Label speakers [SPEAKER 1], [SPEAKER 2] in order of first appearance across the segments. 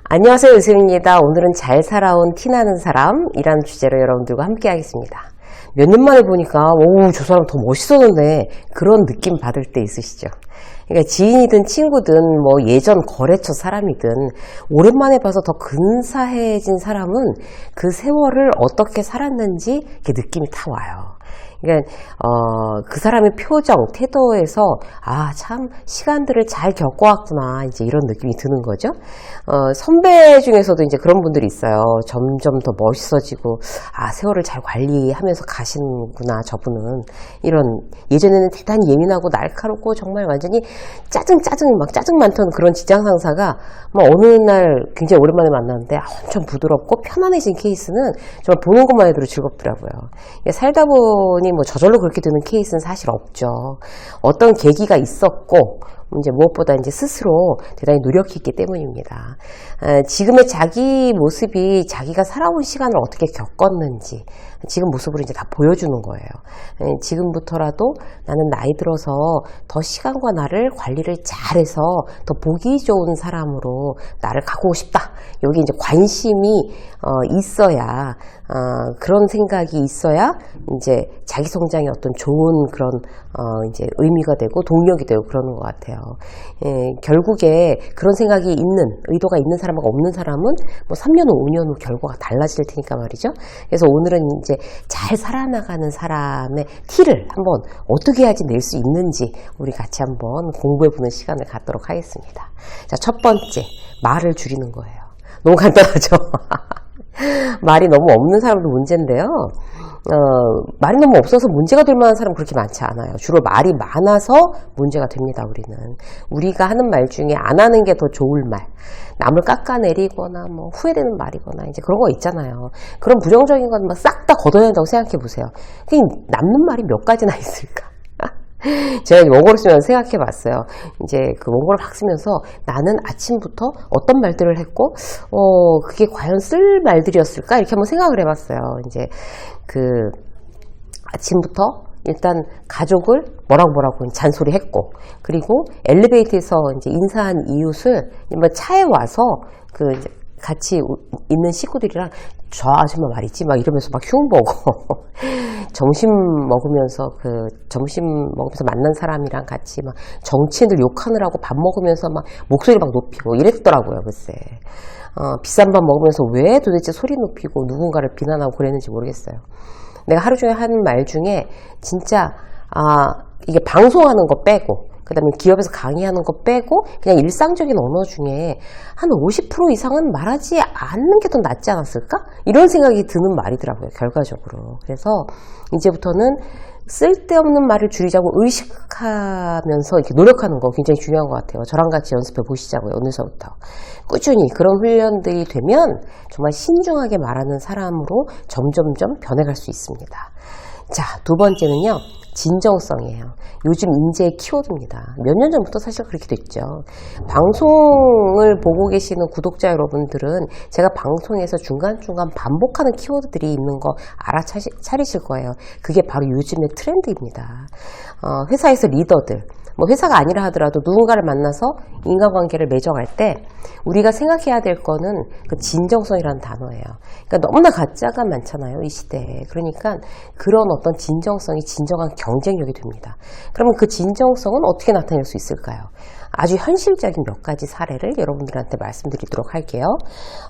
[SPEAKER 1] 안녕하세요, 유수입니다. 오늘은 잘 살아온 티나는 사람이라는 주제로 여러분들과 함께 하겠습니다. 몇 년 만에 보니까 오, 저 사람 더 멋있었는데 그런 느낌 받을 때 있으시죠? 그러니까 지인이든 친구든 뭐 예전 거래처 사람이든 오랜만에 봐서 더 근사해진 사람은 그 세월을 어떻게 살았는지 이렇게 느낌이 다 와요. 그러니까 그 사람의 표정, 태도에서 참 시간들을 잘 겪어왔구나 이제 이런 느낌이 드는 거죠. 선배 중에서도 이제 그런 분들이 있어요. 점점 더 멋있어지고 세월을 잘 관리하면서 가시는구나 저분은. 이런 예전에는 대단히 예민하고 날카롭고 정말 완전히 짜증 많던 그런 직장 상사가 뭐 어느 날 굉장히 오랜만에 만났는데 엄청 부드럽고 편안해진 케이스는 정말 보는 것만 해도 즐겁더라고요. 살다 보니 뭐 저절로 그렇게 되는 케이스는 사실 없죠. 어떤 계기가 있었고 이제 무엇보다 이제 스스로 대단히 노력했기 때문입니다. 지금의 자기 모습이 자기가 살아온 시간을 어떻게 겪었는지 지금 모습으로 이제 다 보여주는 거예요. 지금부터라도 나는 나이 들어서 더 시간과 나를 관리를 잘해서 더 보기 좋은 사람으로 나를 가꾸고 싶다. 여기 이제 관심이 있어야 그런 생각이 있어야 이제 자기 성장에 어떤 좋은 그런 이제 의미가 되고 동력이 되고 그러는 것 같아요. 결국에 그런 생각이 있는 의도가 있는 사람하고 없는 사람은 뭐 3년 후 5년 후 결과가 달라질 테니까 말이죠. 그래서 오늘은 이제 잘 살아나가는 사람의 티를 한번 어떻게 해야지 낼 수 있는지 우리 같이 한번 공부해보는 시간을 갖도록 하겠습니다. 자, 첫 번째, 말을 줄이는 거예요. 너무 간단하죠? 말이 너무 없는 사람도 문제인데요. 말이 너무 없어서 문제가 될 만한 사람은 그렇게 많지 않아요. 주로 말이 많아서 문제가 됩니다, 우리는. 우리가 하는 말 중에 안 하는 게 더 좋을 말. 남을 깎아내리거나 뭐 후회되는 말이거나 이제 그런 거 있잖아요. 그런 부정적인 건 싹 다 걷어야 한다고 생각해 보세요. 그냥 남는 말이 몇 가지나 있을까? 제가 원고를 쓰면서 생각해 봤어요. 이제 그 원고를 막 쓰면서 나는 아침부터 어떤 말들을 했고, 그게 과연 쓸 말들이었을까? 이렇게 한번 생각을 해 봤어요. 이제 그 아침부터 일단 가족을 뭐라고 잔소리 했고, 그리고 엘리베이터에서 이제 인사한 이웃을 차에 와서 그 이제 같이 있는 식구들이랑 저 아줌마 말이지 막 이러면서 막 흉보고 점심 먹으면서 만난 사람이랑 같이 막 정치인들 욕하느라고 밥 먹으면서 막 목소리 막 높이고 이랬더라고요. 글쎄 비싼 밥 먹으면서 왜 도대체 소리 높이고 누군가를 비난하고 그랬는지 모르겠어요. 내가 하루 종일 하는 말 중에 진짜 이게 방송하는 거 빼고 그 다음에 기업에서 강의하는 거 빼고 그냥 일상적인 언어 중에 한 50% 이상은 말하지 않는 게 더 낫지 않았을까? 이런 생각이 드는 말이더라고요, 결과적으로. 그래서 이제부터는 쓸데없는 말을 줄이자고 의식하면서 이렇게 노력하는 거 굉장히 중요한 것 같아요. 저랑 같이 연습해 보시자고요, 오늘서부터. 꾸준히 그런 훈련들이 되면 정말 신중하게 말하는 사람으로 점점점 변해갈 수 있습니다. 자, 두 번째는요. 진정성이에요. 요즘 인재의 키워드입니다. 몇 년 전부터 사실 그렇게 됐죠. 방송을 보고 계시는 구독자 여러분들은 제가 방송에서 중간중간 반복하는 키워드들이 있는 거 알아차리실 거예요. 그게 바로 요즘의 트렌드입니다. 회사에서 리더들, 뭐 회사가 아니라 하더라도 누군가를 만나서 인간관계를 맺어갈 때 우리가 생각해야 될 거는 그 진정성이라는 단어예요. 그러니까 너무나 가짜가 많잖아요, 이 시대에. 그러니까 그런 어떤 진정성이 진정한 경쟁력이 됩니다. 그러면 그 진정성은 어떻게 나타낼 수 있을까요? 아주 현실적인 몇 가지 사례를 여러분들한테 말씀드리도록 할게요.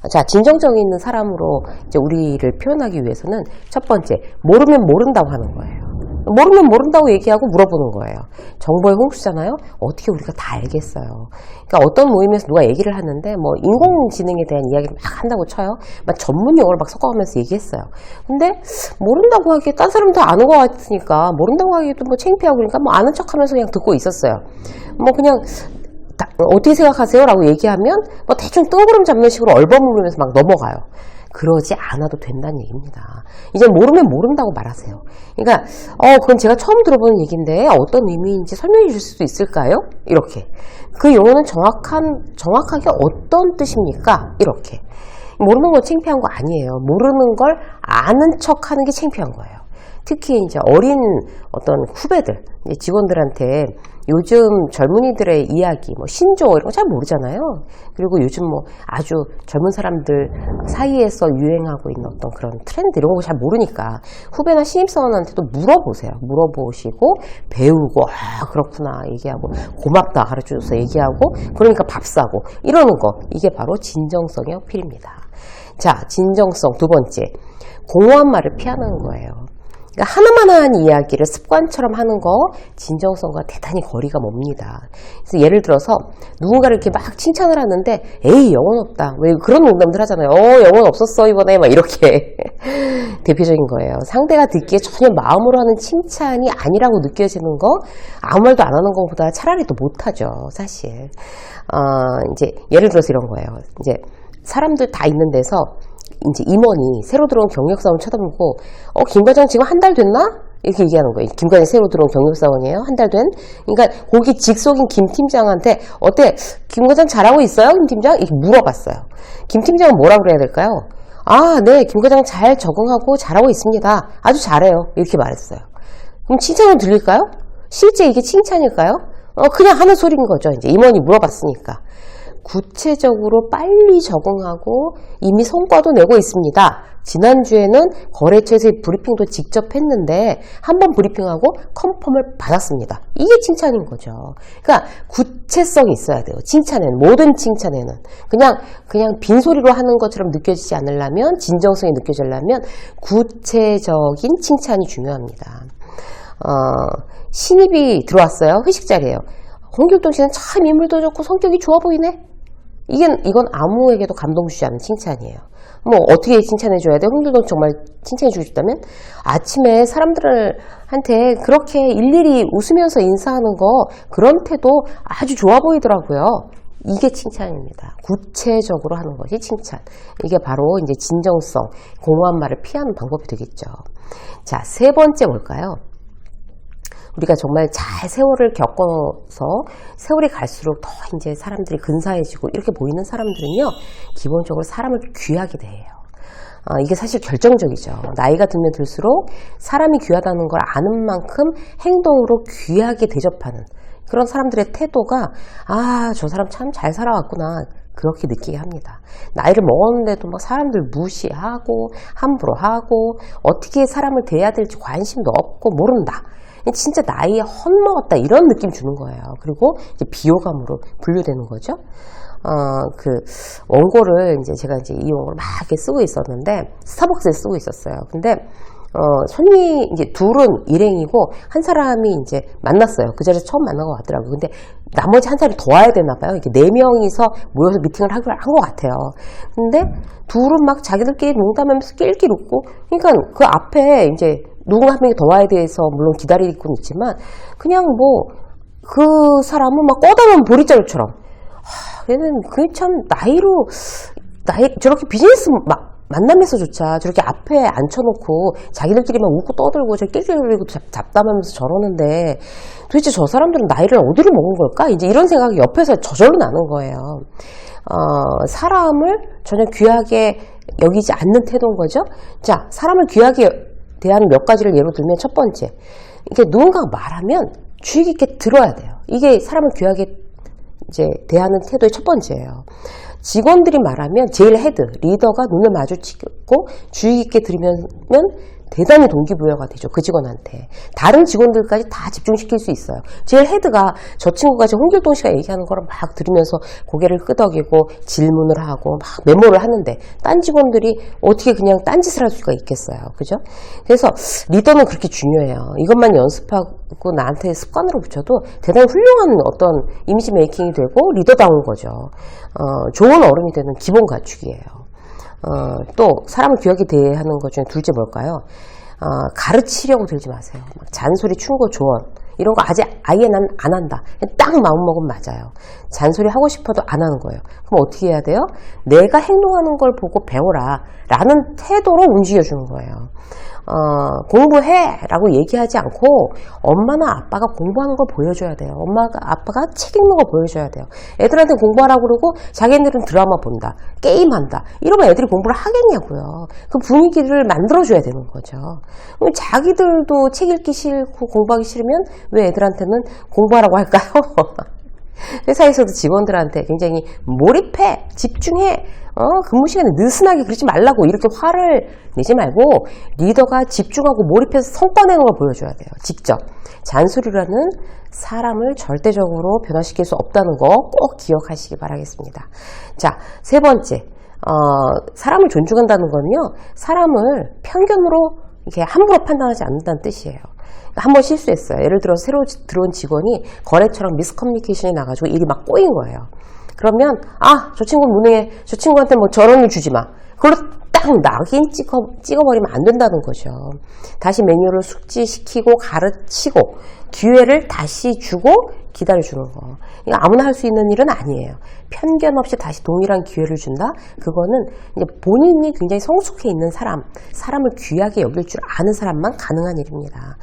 [SPEAKER 1] 자, 진정성 있는 사람으로 이제 우리를 표현하기 위해서는 첫 번째, 모르면 모른다고 하는 거예요. 모르면 모른다고 얘기하고 물어보는 거예요. 정보의 홍수잖아요. 어떻게 우리가 다 알겠어요. 그러니까 어떤 모임에서 누가 얘기를 하는데 뭐 인공지능에 대한 이야기를 막 한다고 쳐요. 막 전문 용어를 막 섞어가면서 얘기했어요. 근데 모른다고 하기에 딴 사람도 아는 것 같으니까 모른다고 하기에도 뭐 창피하고 그러니까 뭐 아는 척하면서 그냥 듣고 있었어요. 뭐 그냥 어떻게 생각하세요? 라고 얘기하면 뭐 대충 뜬구름 잡는 식으로 얼버무리면서 막 넘어가요. 그러지 않아도 된다는 얘기입니다. 이제 모르면 모른다고 말하세요. 그러니까 그건 제가 처음 들어보는 얘기인데 어떤 의미인지 설명해 주실 수 있을까요? 이렇게. 그 용어는 정확하게 어떤 뜻입니까? 이렇게. 모르는 건 창피한 거 아니에요. 모르는 걸 아는 척 하는 게 창피한 거예요. 특히 이제 어린 어떤 후배들, 직원들한테 요즘 젊은이들의 이야기, 뭐 신조 이런 거 잘 모르잖아요. 그리고 요즘 뭐 아주 젊은 사람들 사이에서 유행하고 있는 어떤 그런 트렌드 이런 거 잘 모르니까 후배나 신입사원한테도 물어보세요. 물어보시고 배우고 그렇구나 얘기하고 고맙다 가르쳐줘서 얘기하고 그러니까 밥 사고 이러는 거 이게 바로 진정성의 어필입니다. 자, 진정성 두 번째, 공허한 말을 피하는 거예요. 그러니까 하나만한 이야기를 습관처럼 하는 거 진정성과 대단히 거리가 멉니다. 그래서 예를 들어서 누군가를 이렇게 막 칭찬을 하는데 에이 영혼 없다. 왜 그런 농담들 하잖아요. 영혼 없었어 이번에 막 이렇게 대표적인 거예요. 상대가 듣기에 전혀 마음으로 하는 칭찬이 아니라고 느껴지는 거 아무 말도 안 하는 것보다 차라리 더 못하죠. 사실 이제 예를 들어서 이런 거예요. 이제 사람들 다 있는 데서 이제 임원이 새로 들어온 경력사원 쳐다보고 김 과장 지금 한 달 됐나? 이렇게 얘기하는 거예요. 김 과장 새로 들어온 경력사원이에요. 한 달 된? 그러니까 거기 직속인 김 팀장한테 어때? 김 과장 잘하고 있어요? 김 팀장? 이렇게 물어봤어요. 김 팀장은 뭐라 그래야 될까요? 네, 김 과장 잘 적응하고 잘하고 있습니다. 아주 잘해요. 이렇게 말했어요. 그럼 칭찬은 들릴까요? 실제 이게 칭찬일까요? 그냥 하는 소리인 거죠. 이제 임원이 물어봤으니까. 구체적으로 빨리 적응하고 이미 성과도 내고 있습니다. 지난주에는 거래처에서 브리핑도 직접 했는데 한번 브리핑하고 컨펌을 받았습니다. 이게 칭찬인 거죠. 그러니까 구체성이 있어야 돼요. 칭찬에는, 모든 칭찬에는. 그냥 빈소리로 하는 것처럼 느껴지지 않으려면, 진정성이 느껴지려면 구체적인 칭찬이 중요합니다. 신입이 들어왔어요. 회식 자리예요. 홍길동 씨는 참 인물도 좋고 성격이 좋아 보이네. 이건 아무에게도 감동 주지 않는 칭찬이에요. 뭐 어떻게 칭찬해줘야 돼? 홍길동 정말 칭찬해주고 싶다면 아침에 사람들한테 그렇게 일일이 웃으면서 인사하는 거 그런 태도 아주 좋아 보이더라고요. 이게 칭찬입니다. 구체적으로 하는 것이 칭찬. 이게 바로 이제 진정성, 공허한 말을 피하는 방법이 되겠죠. 자, 세 번째 뭘까요? 우리가 정말 잘 세월을 겪어서 세월이 갈수록 더 이제 사람들이 근사해지고 이렇게 보이는 사람들은요, 기본적으로 사람을 귀하게 대해요. 이게 사실 결정적이죠. 나이가 들면 들수록 사람이 귀하다는 걸 아는 만큼 행동으로 귀하게 대접하는 그런 사람들의 태도가 저 사람 참 잘 살아왔구나. 그렇게 느끼게 합니다. 나이를 먹었는데도 막 사람들 무시하고 함부로 하고 어떻게 사람을 대해야 될지 관심도 없고 모른다. 진짜 나이에 헛먹었다 이런 느낌 주는 거예요. 그리고 이제 비호감으로 분류되는 거죠. 원고를 제가 이 원고를 막 이렇게 쓰고 있었는데 스타벅스에 쓰고 있었어요. 근데 손님이 이제 둘은 일행이고 한 사람이 이제 만났어요. 그 자리에서 처음 만난 것 같더라고요. 근데 나머지 한 사람이 더 와야 되나 봐요. 이렇게 4명이서 모여서 미팅을 한 것 같아요. 근데 둘은 막 자기들끼리 농담하면서 낄낄 웃고, 그러니까 그 앞에 이제 누군가 한 명이 더 와야 돼서 물론 기다리고 있지만 그냥 뭐 그 사람은 막 꺼다놓은 보리자루처럼 얘는 그 참 나이 저렇게 비즈니스 만남에서조차 저렇게 앞에 앉혀놓고 자기들끼리 막 웃고 떠들고 저 낄낄거리고 잡담하면서 저러는데 도대체 저 사람들은 나이를 어디로 먹은 걸까? 이제 이런 생각이 옆에서 저절로 나는 거예요. 사람을 전혀 귀하게 여기지 않는 태도인 거죠. 자, 사람을 귀하게 대하는 몇 가지를 예로 들면 첫 번째, 이게 누군가가 말하면 주의 깊게 들어야 돼요. 이게 사람을 귀하게 이제 대하는 태도의 첫 번째예요. 직원들이 말하면 제일 헤드, 리더가 눈을 마주치고 주의 깊게 들으면 대단히 동기부여가 되죠. 그 직원한테. 다른 직원들까지 다 집중시킬 수 있어요. 제일 헤드가 저 친구가 지금 홍길동 씨가 얘기하는 거를 막 들으면서 고개를 끄덕이고 질문을 하고 막 메모를 하는데 딴 직원들이 어떻게 그냥 딴짓을 할 수가 있겠어요. 그죠? 그래서 리더는 그렇게 중요해요. 이것만 연습하고 나한테 습관으로 붙여도 대단히 훌륭한 어떤 이미지 메이킹이 되고 리더다운 거죠. 좋은 어른이 되는 기본 가축이에요. 또 사람을 귀하게 대하는 것 중에 둘째 뭘까요? 가르치려고 들지 마세요. 막 잔소리, 충고, 조언 이런 거 아예 난 안 한다. 딱 마음먹으면 맞아요. 잔소리 하고 싶어도 안 하는 거예요. 그럼 어떻게 해야 돼요? 내가 행동하는 걸 보고 배워라 라는 태도로 움직여주는 거예요. 공부해 라고 얘기하지 않고 엄마나 아빠가 공부하는 걸 보여줘야 돼요. 엄마가 아빠가 책 읽는 걸 보여줘야 돼요. 애들한테 공부하라고 그러고 자기네들은 드라마 본다, 게임한다, 이러면 애들이 공부를 하겠냐고요. 그 분위기를 만들어줘야 되는 거죠. 자기들도 책 읽기 싫고 공부하기 싫으면 왜 애들한테는 공부하라고 할까요? 회사에서도 직원들한테 굉장히 몰입해, 집중해, 근무 시간에 느슨하게 그러지 말라고 이렇게 화를 내지 말고 리더가 집중하고 몰입해서 성과 내는 걸 보여줘야 돼요. 직접. 잔소리라는 사람을 절대적으로 변화시킬 수 없다는 거 꼭 기억하시기 바라겠습니다. 자, 세 번째. 사람을 존중한다는 건요, 사람을 편견으로 이렇게 함부로 판단하지 않는다는 뜻이에요. 한 번 실수했어요. 예를 들어서 새로 들어온 직원이 거래처랑 미스커뮤니케이션이 나가지고 일이 막 꼬인 거예요. 그러면 저 친구는 무능해. 저 친구한테 뭐 저런 일 주지 마. 그걸로 딱 낙인 찍어버리면 안 된다는 거죠. 다시 매뉴얼을 숙지시키고 가르치고 기회를 다시 주고 기다려주는 거. 이거 아무나 할 수 있는 일은 아니에요. 편견 없이 다시 동일한 기회를 준다? 그거는 이제 본인이 굉장히 성숙해 있는 사람을 귀하게 여길 줄 아는 사람만 가능한 일입니다.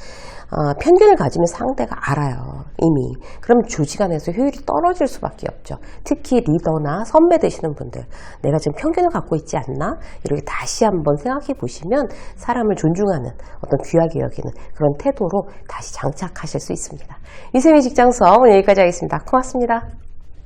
[SPEAKER 1] 편견을 가지면 상대가 알아요. 이미. 그럼 조직 안에서 효율이 떨어질 수밖에 없죠. 특히 리더나 선배 되시는 분들, 내가 지금 편견을 갖고 있지 않나? 이렇게 다시 한번 생각해 보시면 사람을 존중하는, 어떤 귀하게 여기는 그런 태도로 다시 장착하실 수 있습니다. 이쌤의 직장서 오늘 여기까지 하겠습니다. 고맙습니다.